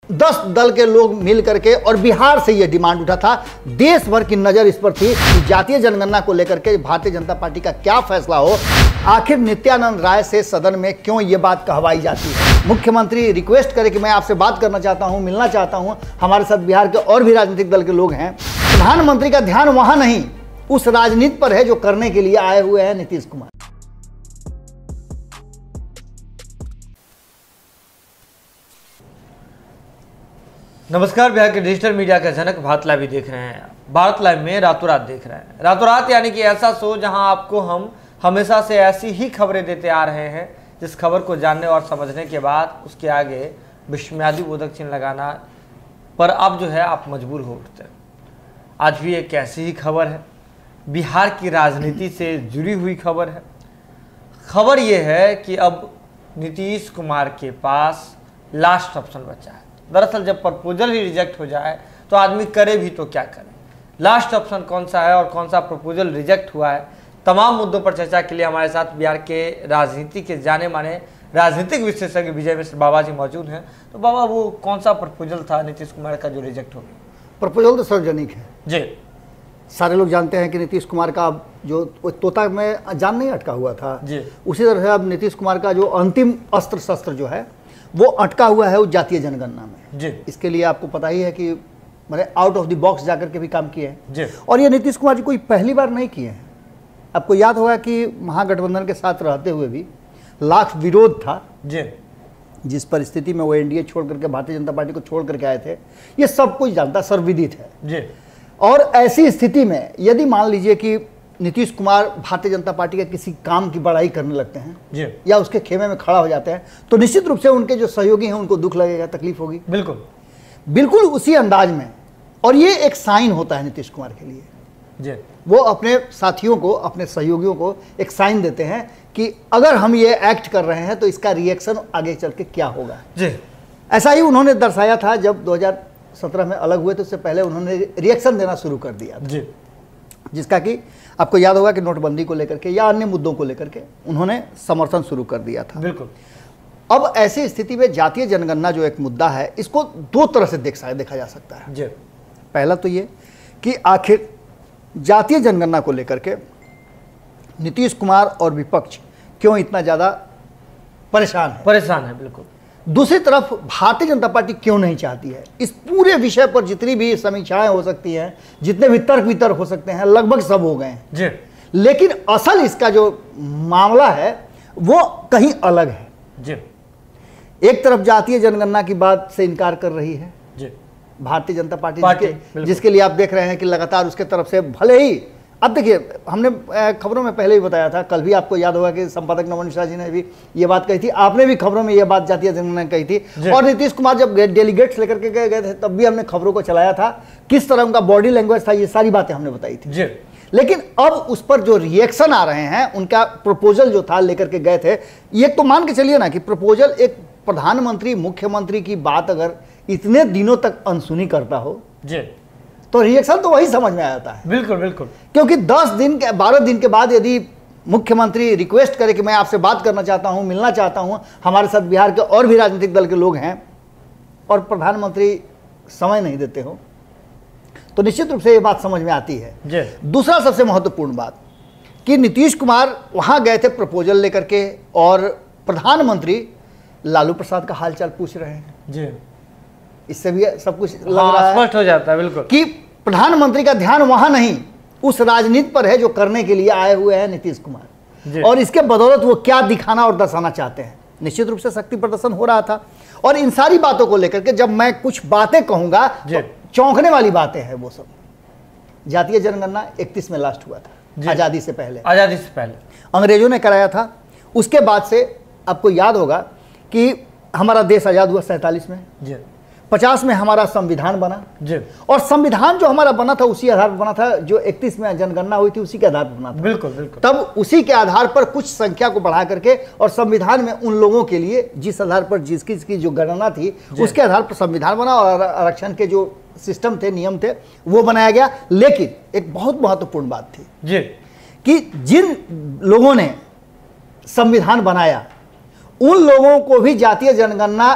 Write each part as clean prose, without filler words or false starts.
10 दल के लोग मिल करके और बिहार से यह डिमांड उठा था। देश भर की नज़र इस पर थी कि जातीय जनगणना को लेकर के भारतीय जनता पार्टी का क्या फैसला हो। आखिर नित्यानंद राय से सदन में क्यों ये बात कहवाई जाती है। मुख्यमंत्री रिक्वेस्ट करे कि मैं आपसे बात करना चाहता हूं, मिलना चाहता हूं। हमारे साथ बिहार के और भी राजनीतिक दल के लोग हैं। प्रधानमंत्री का ध्यान वहां नहीं, उस राजनीति पर है जो करने के लिए आए हुए हैं नीतीश कुमार। नमस्कार, बिहार के डिजिटल मीडिया का जनक भारत लाइव भी देख रहे हैं। भारत लाइव में रातों रात देख रहे हैं। रातों रात यानी कि ऐसा शो जहां आपको हम हमेशा से ऐसी ही खबरें देते आ रहे हैं जिस खबर को जानने और समझने के बाद उसके आगे विस्मयादि बोधक चिन्ह लगाना पर अब जो है आप मजबूर हो उठते हैं। आज भी एक ऐसी ही खबर है, बिहार की राजनीति से जुड़ी हुई खबर है। खबर यह है कि अब नीतीश कुमार के पास लास्ट ऑप्शन बचा है। दरअसल जब प्रपोजल ही रिजेक्ट हो जाए तो आदमी करे भी तो क्या करे। लास्ट ऑप्शन कौन सा है और कौन सा प्रपोजल रिजेक्ट हुआ है, तमाम मुद्दों पर चर्चा के लिए हमारे साथ बिहार के राजनीति के जाने माने राजनीतिक विशेषज्ञ विजय मिश्र बाबा जी मौजूद हैं। तो बाबा, वो कौन सा प्रपोजल था नीतीश कुमार का जो रिजेक्ट हो गया? प्रपोजल तो सार्वजनिक है जी, सारे लोग जानते हैं कि नीतीश कुमार का जो तोता में जान नहीं अटका हुआ था जी, उसी तरह से अब नीतीश कुमार का जो अंतिम अस्त्र शस्त्र जो है वो अटका हुआ है उस जातीय जनगणना में जी। इसके लिए आपको पता ही है कि मैंने आउट ऑफ द बॉक्स जाकर के भी काम किए हैं जी। और ये नीतीश कुमार जी कोई पहली बार नहीं किए हैं। आपको याद होगा कि महागठबंधन के साथ रहते हुए भी लाख विरोध था जी, जिस परिस्थिति में वो एनडीए छोड़ करके भारतीय जनता पार्टी को छोड़ करके आए थे, ये सब कुछ जानता, सर्वविदित है जी। और ऐसी स्थिति में यदि मान लीजिए कि नीतीश कुमार भारतीय जनता पार्टी के किसी काम की बड़ाई करने लगते हैं जी, या उसके खेमे में खड़ा हो जाते हैं तो निश्चित रूप से उनके जो सहयोगी हैं उनको दुख लगेगा, तकलीफ होगी। बिल्कुल बिल्कुल उसी अंदाज में। और ये एक साइन होता है नीतीश कुमार के लिए। जी, वो अपने साथियों को, अपने सहयोगियों को एक साइन देते हैं कि अगर हम ये एक्ट कर रहे हैं तो इसका रिएक्शन आगे चल के क्या होगा। जी। ऐसा ही उन्होंने दर्शाया था जब 2017 में अलग हुए तो उससे पहले उन्होंने रिएक्शन देना शुरू कर दिया जी, जिसका कि आपको याद होगा कि नोटबंदी को लेकर के या अन्य मुद्दों को लेकर के उन्होंने समर्थन शुरू कर दिया था। बिल्कुल। अब ऐसी स्थिति में जातीय जनगणना जो एक मुद्दा है, इसको दो तरह से देखा जा सकता है। जी। पहला तो ये कि आखिर जातीय जनगणना को लेकर के नीतीश कुमार और विपक्ष क्यों इतना ज़्यादा परेशान है। बिल्कुल। दूसरी तरफ भारतीय जनता पार्टी क्यों नहीं चाहती है। इस पूरे विषय पर जितनी भी समीक्षाएं हो सकती हैं, जितने भी तर्क वितर्क हो सकते हैं, लगभग सब हो गए हैं जी। लेकिन असल इसका जो मामला है वो कहीं अलग है। जी। एक तरफ जातीय जनगणना की बात से इनकार कर रही है जी, भारतीय जनता पार्टी बिल्कुल। जिसके लिए आप देख रहे हैं कि लगातार उसके तरफ से भले ही, अब देखिए हमने खबरों में पहले ही बताया था, कल भी आपको याद होगा कि संपादक नमन मिश्रा जी ने भी ये बात कही थी, आपने भी खबरों में ये बात जातीय जनगणना कही थी और नीतीश कुमार जब डेलीगेट्स लेकर के गए थे तब भी हमने खबरों को चलाया था, किस तरह उनका बॉडी लैंग्वेज था, ये सारी बातें हमने बताई थी जी। लेकिन अब उस पर जो रिएक्शन आ रहे हैं, उनका प्रपोजल जो था लेकर के गए थे, ये तो मान के चलिए ना कि प्रपोजल एक प्रधानमंत्री मुख्यमंत्री की बात अगर इतने दिनों तक अनसुनी करता हो जी, तो रिएक्शन तो वही समझ में आ जाता है। बिल्कुल बिल्कुल। क्योंकि 12 दिन के बाद यदि मुख्यमंत्री रिक्वेस्ट करे कि मैं आपसे बात करना चाहता हूं, मिलना चाहता हूं, हमारे साथ बिहार के और भी राजनीतिक दल के लोग हैं और प्रधानमंत्री समय नहीं देते हो, तो निश्चित रूप से ये बात समझ में आती है। जी। दूसरा सबसे महत्वपूर्ण बात कि नीतीश कुमार वहां गए थे प्रपोजल लेकर के और प्रधानमंत्री लालू प्रसाद का हालचाल पूछ रहे हैं। जी, इससे भी सब कुछ लग रहा है, स्पष्ट हो जाता है बिल्कुल कि प्रधानमंत्री का ध्यान वहां नहीं, उस राजनीति पर है जो करने के लिए आए हुए हैं नीतीश कुमार और इसके बदौलत वो क्या दिखाना और दर्शाना चाहते हैं। निश्चित रूप से शक्ति प्रदर्शन हो रहा था और इन सारी बातों को लेकर के जब मैं कुछ बातें कहूंगा तो चौंकने वाली बातें हैं। वो सब जातीय जनगणना 31 में लास्ट हुआ था, आजादी से पहले अंग्रेजों ने कराया था। उसके बाद से आपको याद होगा कि हमारा देश आजाद हुआ 47 में जी। 50 में हमारा संविधान बना जी। और संविधान जो हमारा बना था उसी आधार पर बना था, जो 31 में जनगणना हुई थी उसी के आधार पर बना था। बिल्कुल बिल्कुल। तब उसी के आधार पर कुछ संख्या को बढ़ा करके और संविधान में उन लोगों के लिए जिस आधार पर जिसकी जो गणना थी उसके आधार पर संविधान बना और आरक्षण के जो सिस्टम थे, नियम थे, वो बनाया गया। लेकिन एक बहुत महत्वपूर्ण बात थी जी कि जिन लोगों ने संविधान बनाया उन लोगों को भी जातीय जनगणना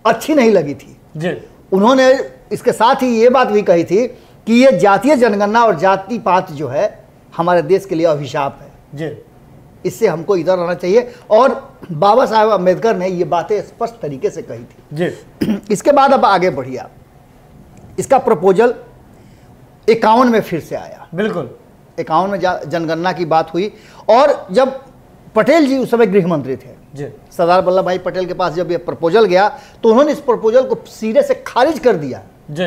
अच्छी नहीं लगी थी। जी। उन्होंने इसके साथ ही ये बात भी कही थी कि ये जातीय जनगणना और जाति पात जो है हमारे देश के लिए अभिशाप है जी। इससे हमको इधर रहना चाहिए। और बाबा साहेब अम्बेडकर ने ये बातें स्पष्ट तरीके से कही थी जी। इसके बाद अब आगे बढ़िए आप, इसका प्रपोजल 51 में फिर से आया। बिल्कुल 51 में जनगणना की बात हुई और जब पटेल जी उस समय गृह मंत्री थे जी। सरदार वल्लभ भाई पटेल के पास जब ये प्रपोजल गया तो उन्होंने इस प्रपोजल को सिरे से खारिज कर दिया। जी।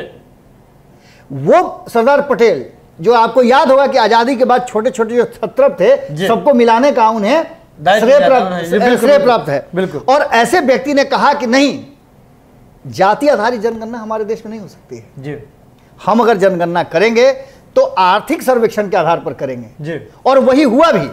वो सरदार पटेल जो आपको याद होगा कि आजादी के बाद छोटे छोटे जो छत्रप थे सबको मिलाने का उन्हें श्रेय प्राप्त है। बिल्कुल। और ऐसे व्यक्ति ने कहा कि नहीं, जाति आधारित जनगणना हमारे देश में नहीं हो सकती है जी। हम अगर जनगणना करेंगे तो आर्थिक सर्वेक्षण के आधार पर करेंगे जी। और वही हुआ भी।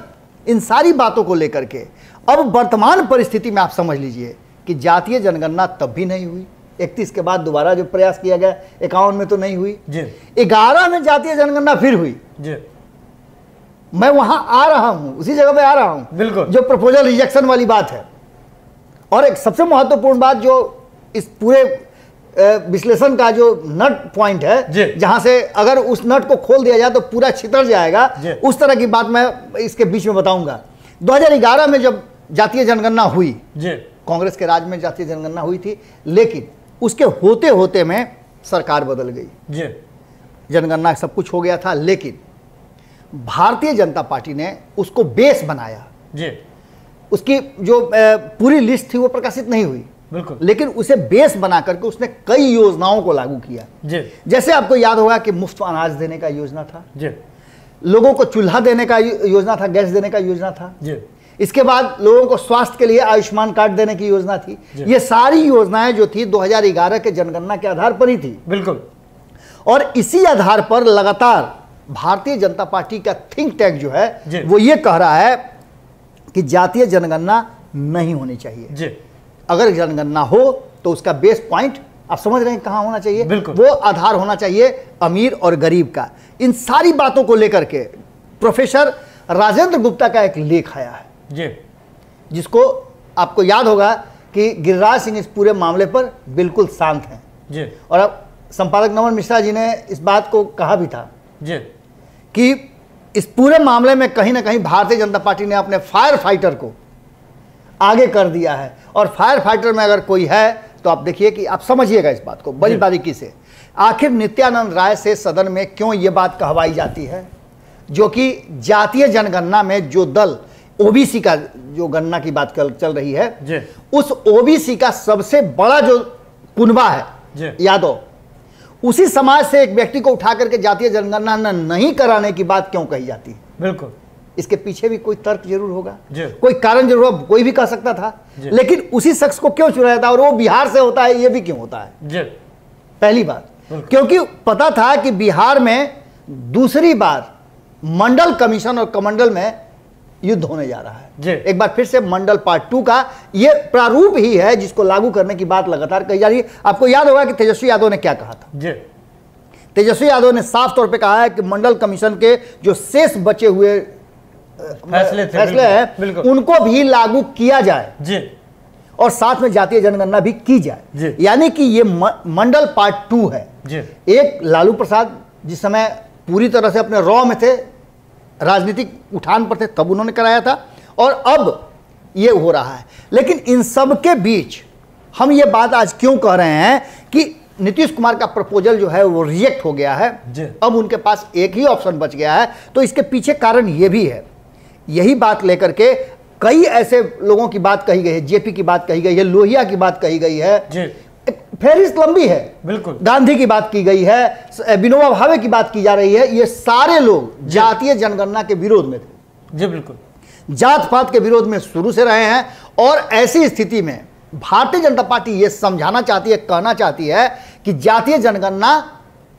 इन सारी बातों को लेकर के अब वर्तमान परिस्थिति में आप समझ लीजिए कि जातीय जनगणना तब भी नहीं हुई, 31 के बाद दोबारा जो प्रयास किया गया 51 में तो नहीं हुई जी। 11 में जातीय जनगणना फिर हुई जी। मैं वहां आ रहा हूं, उसी जगह पे आ रहा हूं बिल्कुल। जो प्रपोजल रिजेक्शन वाली बात है। और एक सबसे महत्वपूर्ण बात जो इस पूरे विश्लेषण का जो नट पॉइंट है, जहां से अगर उस नट को खोल दिया जाए तो पूरा छितर जाएगा, उस तरह की बात मैं इसके बीच में बताऊंगा। 2011 में जब जातीय जनगणना हुई, कांग्रेस के राज में जातीय जनगणना हुई थी, लेकिन उसके होते होते में सरकार बदल गई। जनगणना सब कुछ हो गया था, लेकिन भारतीय जनता पार्टी ने उसको बेस बनाया। उसकी जो पूरी लिस्ट थी वो प्रकाशित नहीं हुई, बिल्कुल, लेकिन उसे बेस बना करके उसने कई योजनाओं को लागू किया। जैसे आपको याद होगा कि मुफ्त अनाज देने का योजना था, लोगों को चूल्हा देने का योजना था, गैस देने का योजना था। इसके बाद लोगों को स्वास्थ्य के लिए आयुष्मान कार्ड देने की योजना थी। ये सारी योजनाएं जो थी 2011 के जनगणना के आधार पर ही थी। बिल्कुल। और इसी आधार पर लगातार भारतीय जनता पार्टी का थिंक टैंक जो है वो ये कह रहा है कि जातीय जनगणना नहीं होनी चाहिए। अगर जनगणना हो तो उसका बेस पॉइंट आप समझ रहे हैं कहां होना चाहिए, वो आधार होना चाहिए अमीर और गरीब का। इन सारी बातों को लेकर के प्रोफेसर राजेंद्र गुप्ता का एक लेख आया है जिसको आपको याद होगा कि गिरिराज सिंह इस पूरे मामले पर बिल्कुल शांत हैं। और अब संपादक नमन मिश्रा जी ने इस बात को कहा भी था कि इस पूरे मामले में कहीं ना कहीं भारतीय जनता पार्टी ने अपने फायर फाइटर को आगे कर दिया है। और फायर फाइटर में अगर कोई है तो आप देखिए कि आप समझिएगा इस बात को बड़ी बारीकी से। आखिर नित्यानंद राय से सदन में क्यों ये बात कहवाई जाती है, जो कि जातीय जनगणना में जो दल ओबीसी का जो गणना की बात चल रही है, उस ओबीसी का सबसे बड़ा जो कुनबा है यादव, उसी समाज से एक व्यक्ति को उठा करके जातीय जनगणना नहीं कराने की बात क्यों कही जाती है। बिल्कुल, इसके पीछे भी कोई तर्क जरूर होगा, कोई कारण जरूर होगा, कोई भी कह सकता था, लेकिन उसी शख्स को क्यों चुना जाता है और वो बिहार से होता है, ये भी क्यों होता है। पहली बात, क्योंकि पता था कि बिहार में दूसरी बार मंडल कमीशन और कमंडल में युद्ध होने जा रहा है। एक बार फिर से मंडल पार्ट 2 का ये प्रारूप ही है जिसको लागू करने की बात लगातार कही जा रही है। आपको याद होगा कि तेजस्वी यादव ने क्या कहा था। तेजस्वी यादव ने साफ तौर पे कहा है कि मंडल कमीशन के जो शेष बचे हुए फैसले हैं उनको भी लागू किया जाए और साथ में जातीय जनगणना भी की जाए। यानी कि ये मंडल पार्ट 2 है। एक लालू प्रसाद जिस समय पूरी तरह से अपने रॉ में थे, राजनीतिक उठान पर थे, तब उन्होंने कराया था, और अब ये हो रहा है। लेकिन इन सब के बीच हम ये बात आज क्यों कह रहे हैं कि नीतीश कुमार का प्रपोजल जो है वो रिजेक्ट हो गया है, अब उनके पास एक ही ऑप्शन बच गया है। तो इसके पीछे कारण ये भी है, यही बात लेकर के कई ऐसे लोगों की बात कही गई है, जेपी की बात कही गई है, लोहिया की बात कही गई है, फेरिस्त लंबी है, बिल्कुल, गांधी की बात की गई है, विनोबा भावे की बात की जा रही है। ये सारे लोग जातीय जनगणना के विरोध में थे। बिल्कुल, जात पात के विरोध में शुरू से रहे हैं। और ऐसी स्थिति में भारतीय जनता पार्टी ये समझाना चाहती है, कहना चाहती है कि जातीय जनगणना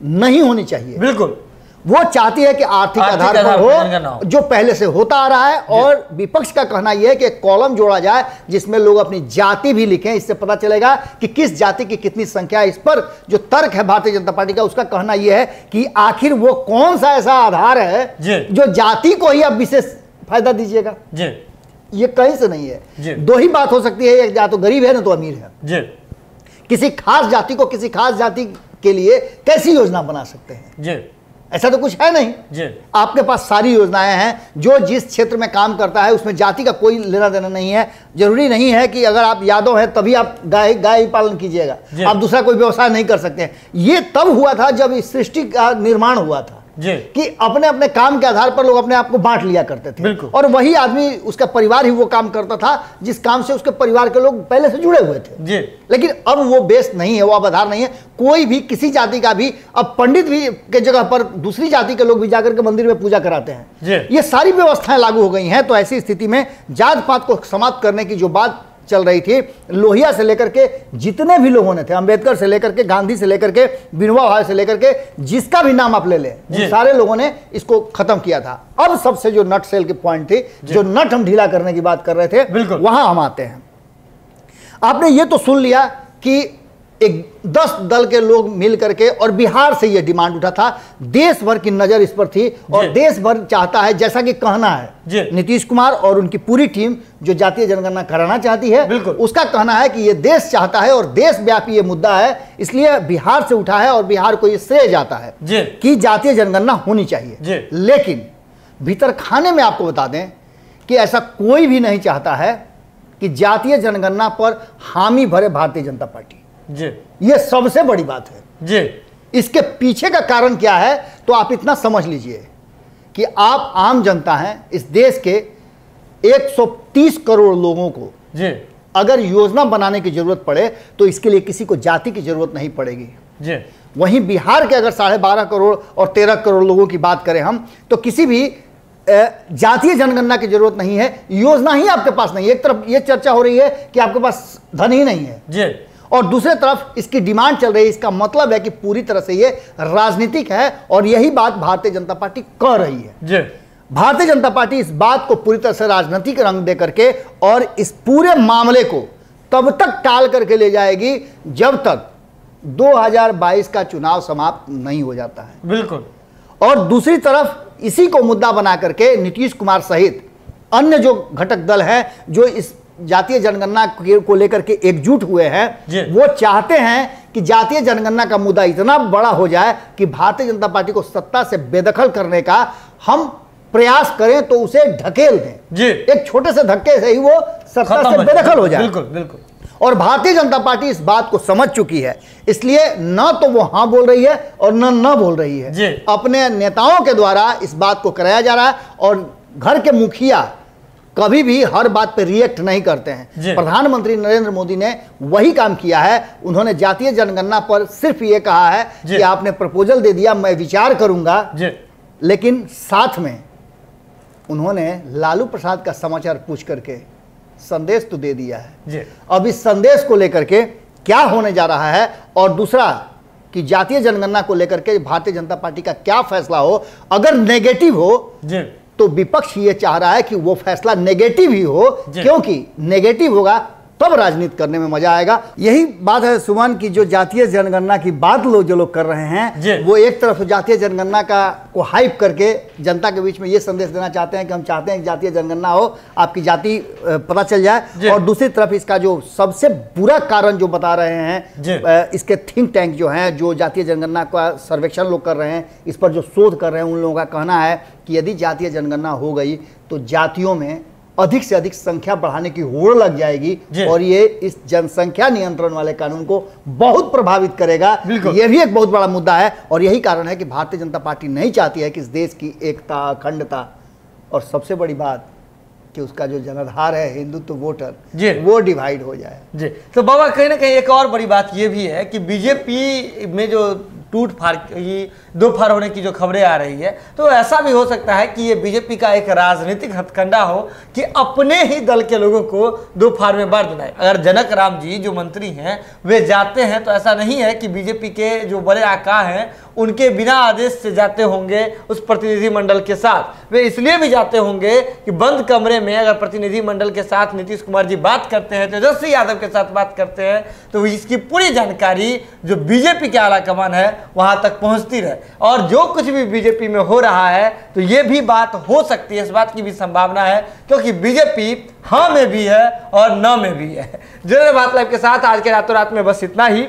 नहीं होनी चाहिए। बिल्कुल, वो चाहती है कि आर्थिक आधार पर हो, जो पहले से होता आ रहा है। और विपक्ष का कहना यह है कि एक कॉलम जोड़ा जाए जिसमें लोग अपनी जाति भी लिखें, इससे पता चलेगा कि किस जाति की कितनी संख्या है। इस पर जो तर्क है भारतीय जनता पार्टी का, उसका कहना यह है कि आखिर वो कौन सा ऐसा आधार है जो जाति को ही अब विशेष फायदा दीजिएगा। ये कहीं से नहीं है। दो ही बात हो सकती है, या तो गरीब है ना तो अमीर है। किसी खास जाति को किसी खास जाति के लिए कैसी योजना बना सकते हैं जी। ऐसा तो कुछ है नहीं जी। आपके पास सारी योजनाएं हैं। जो जिस क्षेत्र में काम करता है उसमें जाति का कोई लेना देना नहीं है। जरूरी नहीं है कि अगर आप यादव हैं तभी आप गाय ही पालन कीजिएगा, आप दूसरा कोई व्यवसाय नहीं कर सकते हैं। ये तब हुआ था जब इस सृष्टि का निर्माण हुआ था कि अपने अपने काम के आधार पर लोग अपने आप को बांट लिया करते थे, और वही आदमी, उसका परिवार ही वो काम करता था जिस काम से उसके परिवार के लोग पहले से जुड़े हुए थे जी। लेकिन अब वो बेस नहीं है, वो अब आधार नहीं है। कोई भी किसी जाति का भी, अब पंडित भी के जगह पर दूसरी जाति के लोग भी जाकर के मंदिर में पूजा कराते हैं। ये सारी व्यवस्थाएं लागू हो गई हैं। तो ऐसी स्थिति में जात पात को समाप्त करने की जो बात चल रही थी, लोहिया से लेकर के जितने भी लोगों ने थे, अंबेडकर से लेकर के, गांधी से लेकर के, विनोबा भावे से लेकर के, जिसका भी नाम आप ले लें, सारे लोगों ने इसको खत्म किया था। अब सबसे जो नट सेल की पॉइंट थी, जो नट हम ढीला करने की बात कर रहे थे, वहां हम आते हैं। आपने ये तो सुन लिया कि एक 10 दल के लोग मिल करके, और बिहार से यह डिमांड उठा था, देश भर की नजर इस पर थी, और देश भर चाहता है, जैसा कि कहना है नीतीश कुमार और उनकी पूरी टीम जो जातीय जनगणना कराना चाहती है, उसका कहना है कि यह देश चाहता है और देशव्यापी ये मुद्दा है, इसलिए बिहार से उठा है और बिहार को ये श्रेय जाता है कि जातीय जनगणना होनी चाहिए। लेकिन भीतर खाने में आपको बता दें कि ऐसा कोई भी नहीं चाहता है कि जातीय जनगणना पर हामी भरे भारतीय जनता पार्टी जी। ये सबसे बड़ी बात है जी। इसके पीछे का कारण क्या है, तो आप इतना समझ लीजिए कि आप आम जनता हैं, इस देश के 130 करोड़ लोगों को जी अगर योजना बनाने की जरूरत पड़े तो इसके लिए किसी को जाति की जरूरत नहीं पड़ेगी जी। वहीं बिहार के अगर 12.5 करोड़ और 13 करोड़ लोगों की बात करें हम, तो किसी भी जातीय जनगणना की जरूरत नहीं है। योजना ही आपके पास नहीं है। एक तरफ ये चर्चा हो रही है कि आपके पास धन ही नहीं है जी, और दूसरे तरफ इसकी डिमांड चल रही है। इसका मतलब है कि पूरी तरह से ये राजनीतिक है, और यही बात भारतीय जनता पार्टी कर रही है जी। भारतीय जनता पार्टी इस बात को पूरी तरह से राजनीतिक रंग दे करके और इस पूरे मामले को तब तक टाल करके ले जाएगी जब तक 2022 का चुनाव समाप्त नहीं हो जाता है। बिल्कुल। और दूसरी तरफ इसी को मुद्दा बना करके नीतीश कुमार सहित अन्य जो घटक दल हैं जो इस जातीय जनगणना को लेकर के एकजुट हुए हैं, वो चाहते हैं कि जातीय जनगणना का मुद्दा इतना बड़ा हो जाए कि भारतीय जनता पार्टी को सत्ता से बेदखल करने का हम प्रयास करें तो उसे ढकेल दें जी। एक छोटे से धक्के से ही वो सत्ता से बेदखल हो जाए। बिल्कुल बिल्कुल। और भारतीय जनता पार्टी इस बात को समझ चुकी है, इसलिए न तो वो हाँ बोल रही है और न बोल रही है। अपने नेताओं के द्वारा इस बात को कराया जा रहा है, और घर के मुखिया कभी भी हर बात पे रिएक्ट नहीं करते हैं। प्रधानमंत्री नरेंद्र मोदी ने वही काम किया है। उन्होंने जातीय जनगणना पर सिर्फ ये कहा है कि आपने प्रपोजल दे दिया, मैं विचार करूंगा, लेकिन साथ में उन्होंने लालू प्रसाद का समाचार पूछ करके संदेश तो दे दिया है। अब इस संदेश को लेकर के क्या होने जा रहा है, और दूसरा कि जातीय जनगणना को लेकर के भारतीय जनता पार्टी का क्या फैसला हो, अगर नेगेटिव हो तो विपक्ष ये चाह रहा है कि वो फैसला नेगेटिव ही हो, क्योंकि नेगेटिव होगा तब राजनीति करने में मजा आएगा। यही बात है सुमन की, जो जातीय जनगणना की बात जो लोग कर रहे हैं, वो एक तरफ जातीय जनगणना का को हाइप करके जनता के बीच में ये संदेश देना चाहते हैं कि हम चाहते हैं कि जातीय जनगणना हो, आपकी जाति पता चल जाए, और दूसरी तरफ इसका जो सबसे बुरा कारण जो बता रहे हैं इसके थिंक टैंक जो हैं, जो जातीय जनगणना का सर्वेक्षण लोग कर रहे हैं, इस पर जो शोध कर रहे हैं, उन लोगों का कहना है कि यदि जातीय जनगणना हो गई तो जातियों में अधिक से अधिक संख्या बढ़ाने की होड़ लग जाएगी, और ये इस जनसंख्या नियंत्रण वाले कानून को बहुत प्रभावित करेगा। ये भी एक बहुत बड़ा मुद्दा है, और यही कारण है कि भारतीय जनता पार्टी नहीं चाहती है कि इस देश की एकता, अखंडता, और सबसे बड़ी बात कि उसका जो जनाधार है हिंदुत्व वोटर, वो डिवाइड हो जाए जी। तो बाबा कहीं ना कहीं एक और बड़ी बात ये भी है कि बीजेपी में जो टूट फाड़ की दो फाड़ होने की जो खबरें आ रही है, तो ऐसा भी हो सकता है कि ये बीजेपी का एक राजनीतिक हथकंडा हो कि अपने ही दल के लोगों को दो फाड़ में बांट देना है। अगर जनक राम जी जो मंत्री हैं वे जाते हैं, तो ऐसा नहीं है कि बीजेपी के जो बड़े आका हैं उनके बिना आदेश से जाते होंगे उस प्रतिनिधि मंडल के साथ। वे इसलिए भी जाते होंगे कि बंद कमरे में अगर प्रतिनिधि मंडल के साथ नीतीश कुमार जी बात करते हैं, तेजस्वी यादव के साथ बात करते हैं, तो इसकी पूरी जानकारी जो बीजेपी के आला कमान है वहां तक पहुंचती रहे। और जो कुछ भी बीजेपी में हो रहा है तो ये भी बात हो सकती है, इस बात की भी संभावना है, क्योंकि बीजेपी हाँ में भी है और न में भी है। जुड़े बात लाइव के साथ आज के रातों रात में बस इतना ही।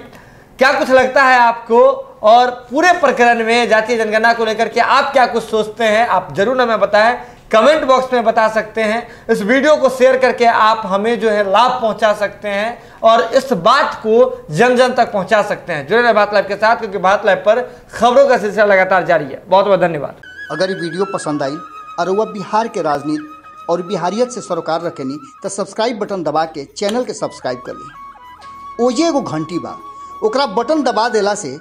क्या कुछ लगता है आपको और पूरे प्रकरण में जातीय जनगणना को लेकर के आप क्या कुछ सोचते हैं, आप जरूर हमें बताएं, कमेंट बॉक्स में बता सकते हैं। इस वीडियो को शेयर करके आप हमें जो है लाभ पहुंचा सकते हैं और इस बात को जन जन तक पहुंचा सकते हैं। जुड़े रहे बात लाइव के साथ, क्योंकि बात लाइव पर खबरों का सिलसिला लगातार जारी है। बहुत बहुत धन्यवाद। अगर ये वीडियो पसंद आई और वह बिहार के राजनीति और बिहारियत से सरोकार रखेनी तो सब्सक्राइब बटन दबा के चैनल के सब्सक्राइब कर ली। ओजे एगो घंटी बा, ओकरा बटन दबा देला से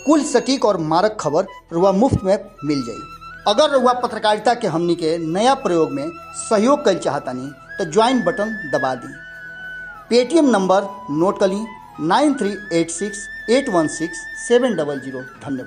कुल सटीक और मारक खबर रुआ मुफ्त में मिल जाई। अगर रुआ पत्रकारिता के हमनी के नया प्रयोग में सहयोग कर चाहतानी तो ज्वाइन बटन दबा दी। पेटीएम नंबर नोट कर ली 9386816700। धन्यवाद।